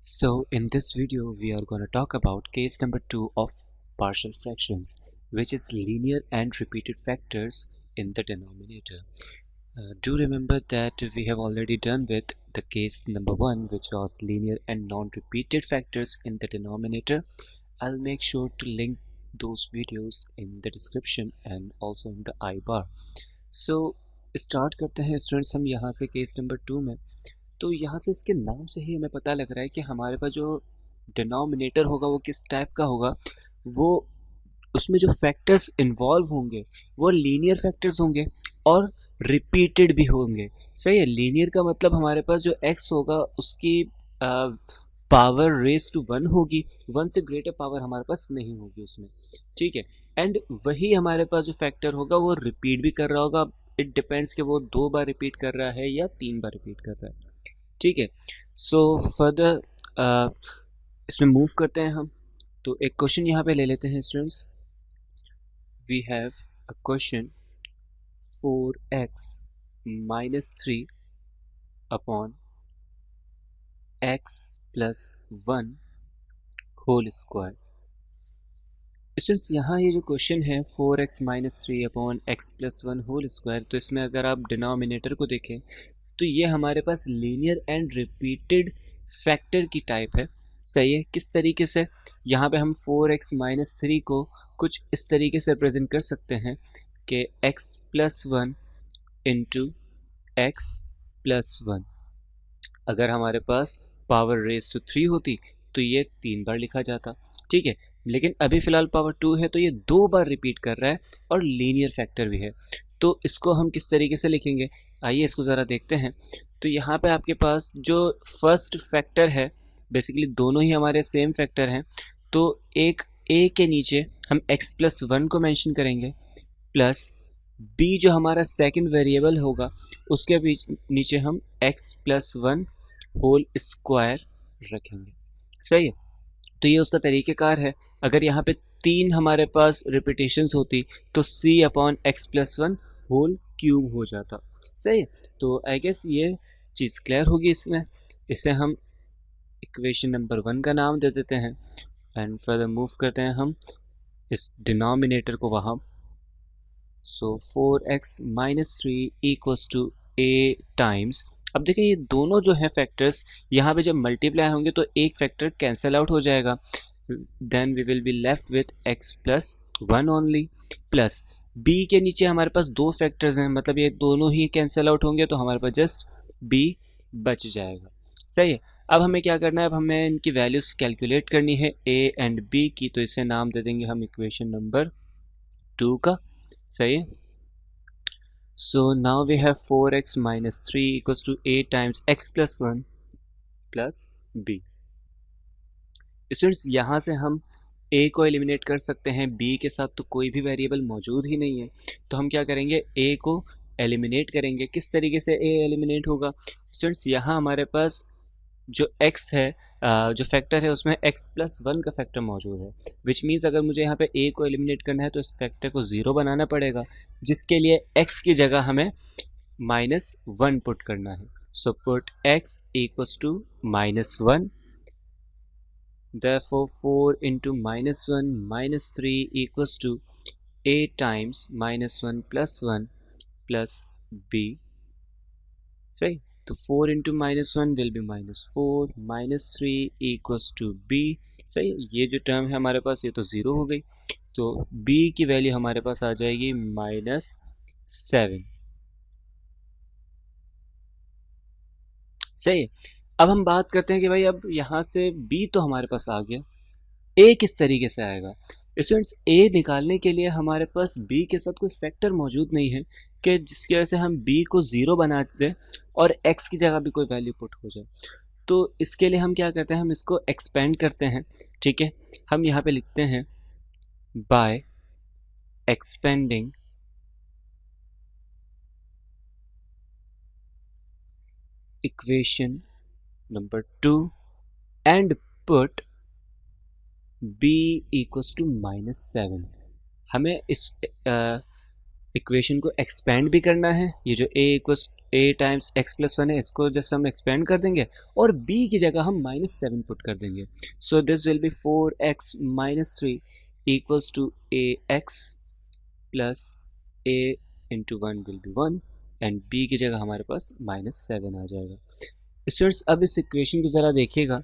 So in this video we are going to talk about case number 2 of partial fractions, which is linear and repeated factors in the denominator. Do remember that we have already done with the case number 1, which was linear and non-repeated factors in the denominator. I'll make sure to link those videos in the description and also in the I bar. So start करते हैं students हम यहाँ से case number 2 में। तो यहाँ से इसके नाम से ही हमें पता लग रहा है कि हमारे पास जो डिनोमिनेटर होगा वो किस टाइप का होगा। वो उसमें जो फैक्टर्स इन्वॉल्व होंगे वो लीनियर फैक्टर्स होंगे और रिपीटेड भी होंगे। सही है, लीनियर का मतलब हमारे पास जो x होगा उसकी पावर रेस टू 1 होगी, 1 से ग्रेटर पावर हमारे पास नहीं होगी उसमें। ठीक है, एंड वही हमारे पास जो फैक्टर होगा वो रिपीट भी कर रहा होगा। इट डिपेंड्स कि वो 2 बार रिपीट कर रहा है या 3 बार रिपीट कर रहा है। ठीक है, सो फर्दर इसमें मूव करते हैं हम। तो एक क्वेश्चन यहाँ पे ले लेते हैं students. We have a question 4x minus 3 upon x plus 1 whole square. Students यहाँ ये जो क्वेश्चन है 4x minus 3 upon x plus 1 whole square, तो इसमें अगर आप डिनोमिनेटर को देखें तो ये हमारे पास लीनियर एंड रिपीटेड फैक्टर की टाइप है। सही है, किस तरीके से? यहाँ पे हम 4x माइनस 3 को कुछ इस तरीके से रिप्रेजेंट कर सकते हैं कि x plus 1 into x plus 1। अगर हमारे पास पावर रेस टू 3 होती तो ये 3 बार लिखा जाता। ठीक है, लेकिन अभी फ़िलहाल पावर 2 है तो ये 2 बार रिपीट कर रहा है और लीनियर फैक्टर भी है। तो इसको हम किस तरीके से लिखेंगे, आइए इसको ज़रा देखते हैं। तो यहाँ पे आपके पास जो फर्स्ट फैक्टर है, बेसिकली दोनों ही हमारे सेम फैक्टर हैं, तो एक a के नीचे हम x प्लस 1 को मेंशन करेंगे, प्लस b जो हमारा सेकंड वेरिएबल होगा उसके बीच नीचे हम x प्लस 1 होल स्क्वायर रखेंगे। सही है, तो ये उसका तरीक़ेकार है। अगर यहाँ पे 3 हमारे पास रिपीटेशंस होती तो c upon x plus 1 whole cube हो जाता। सही है, तो आई गेस ये चीज़ क्लियर होगी इसमें। इसे हम इक्वेशन नंबर 1 का नाम दे देते हैं एंड फर्दर मूव करते हैं हम इस डिनोमिनेटर को वहाँ। So 4x minus 3 equals to a times. अब देखिए ये दोनों जो हैं फैक्टर्स यहाँ पे जब मल्टीप्लाई होंगे तो एक फैक्टर कैंसिल आउट हो जाएगा, then we will be left with x plus 1 only, plus b के नीचे हमारे पास 2 फैक्टर्स हैं, मतलब ये दोनों ही कैंसिल आउट होंगे तो हमारे पास जस्ट b बच जाएगा। सही है, अब हमें क्या करना है, अब हमें इनकी वैल्यूज़ कैलकुलेट करनी है a एंड b की, तो इसे नाम दे देंगे हम इक्वेशन नंबर 2 का। सही है, so now we have 4x minus 3 equals to a times x plus 1 plus b। Students यहाँ से हम a को एलिमिनेट कर सकते हैं, b के साथ तो कोई भी वेरिएबल मौजूद ही नहीं है, तो हम क्या करेंगे, a को एलिमिनेट करेंगे। किस तरीके से a एलिमिनेट होगा स्टूडेंट्स, यहाँ हमारे पास जो x है, जो फैक्टर है उसमें x प्लस 1 का फैक्टर मौजूद है, विच मीन्स अगर मुझे यहाँ पे a को एलिमिनेट करना है तो इस फैक्टर को 0 बनाना पड़ेगा, जिसके लिए x की जगह हमें -1 पुट करना है। So put x equals to -1, therefore 4 into -1 minus 3 equals to a times -1 plus 1 plus b। सही, तो 4 into -1 will be -4, -3 equals to b। सही, ये जो टर्म है हमारे पास ये तो 0 हो गई, तो b की वैल्यू हमारे पास आ जाएगी -7। सही, अब हम बात करते हैं कि भाई अब यहाँ से b तो हमारे पास आ गया, a किस तरीके से आएगा। स्टूडेंट्स a निकालने के लिए हमारे पास b के साथ कोई फैक्टर मौजूद नहीं है कि जिसकी वजह से हम b को 0 बना दें और x की जगह भी कोई वैल्यू पुट हो जाए। तो इसके लिए हम क्या करते हैं, हम इसको एक्सपेंड करते हैं। ठीक है, हम यहाँ पे लिखते हैं by expanding equation number 2 and put b equals to -7। हमें इस इक्वेशन को एक्सपेंड भी करना है, ये जो a equals a times x plus 1 है, इसको जस्ट हम एक्सपेंड कर देंगे और b की जगह हम -7 पुट कर देंगे. So this will be 4x minus 3 equals to ax plus a into 1 will be 1 and b की जगह हमारे पास -7 आ जाएगा. स्टूडेंट्स अब इस इक्वेशन को ज़रा देखिएगा.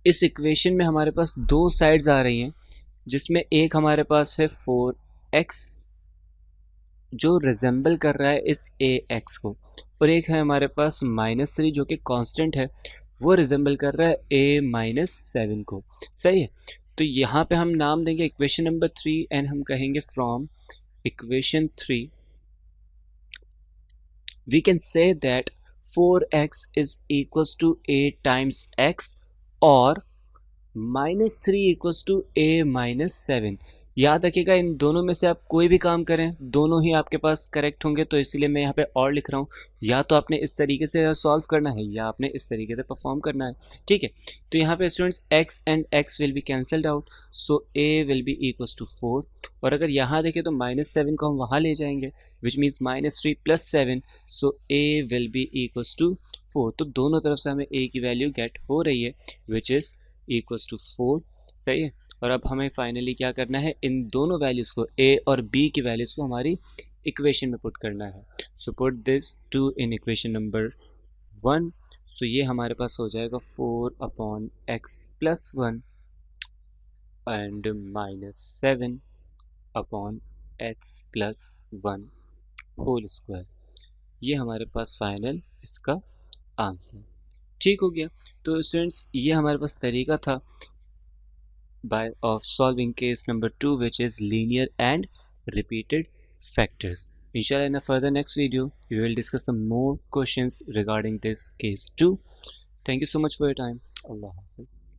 इस इक्वेशन में हमारे पास दो साइड्स आ रही हैं, जिसमें एक हमारे पास है 4x जो रिजेंबल कर रहा है इस ax को, और एक है हमारे पास -3 जो कि कांस्टेंट है, वो रिजेंबल कर रहा है a -7 को. सही है. तो यहाँ पे हम नाम देंगे इक्वेशन नंबर 3 एंड हम कहेंगे from equation 3 we can say that 4x is equals to a times x or -3 equals to a -7. याद रखिएगा इन दोनों में से आप कोई भी काम करें, दोनों ही आपके पास करेक्ट होंगे, तो इसीलिए मैं यहाँ पे और लिख रहा हूँ. या तो आपने इस तरीके से सॉल्व करना है या आपने इस तरीके से परफॉर्म करना है. ठीक है. तो यहाँ पे students x and x will be cancelled out, so a will be equals to 4. और अगर यहाँ देखें तो -7 को हम वहाँ ले जाएंगे, which means -3 plus 7, so a will be equals to 4. तो दोनों तरफ से हमें a की वैल्यू गेट हो रही है, विच इज़ इक्वल्स टू 4. सही है. और अब हमें फाइनली क्या करना है, इन दोनों वैल्यूज़ को a और b की वैल्यूज़ को हमारी इक्वेशन में पुट करना है. So put this 2 in equation number 1. So ये हमारे पास हो जाएगा 4/x plus 1 and -7/x plus 1 whole square. ये हमारे पास फाइनल इसका आंसर. ठीक हो गया. तो स्टूडेंट्स ये हमारे पास तरीका था of solving case number 2, which is linear and repeated factors. Inshallah, in a further next video we will discuss some more questions regarding this case 2. Thank you so much for your time. Allah Hafiz.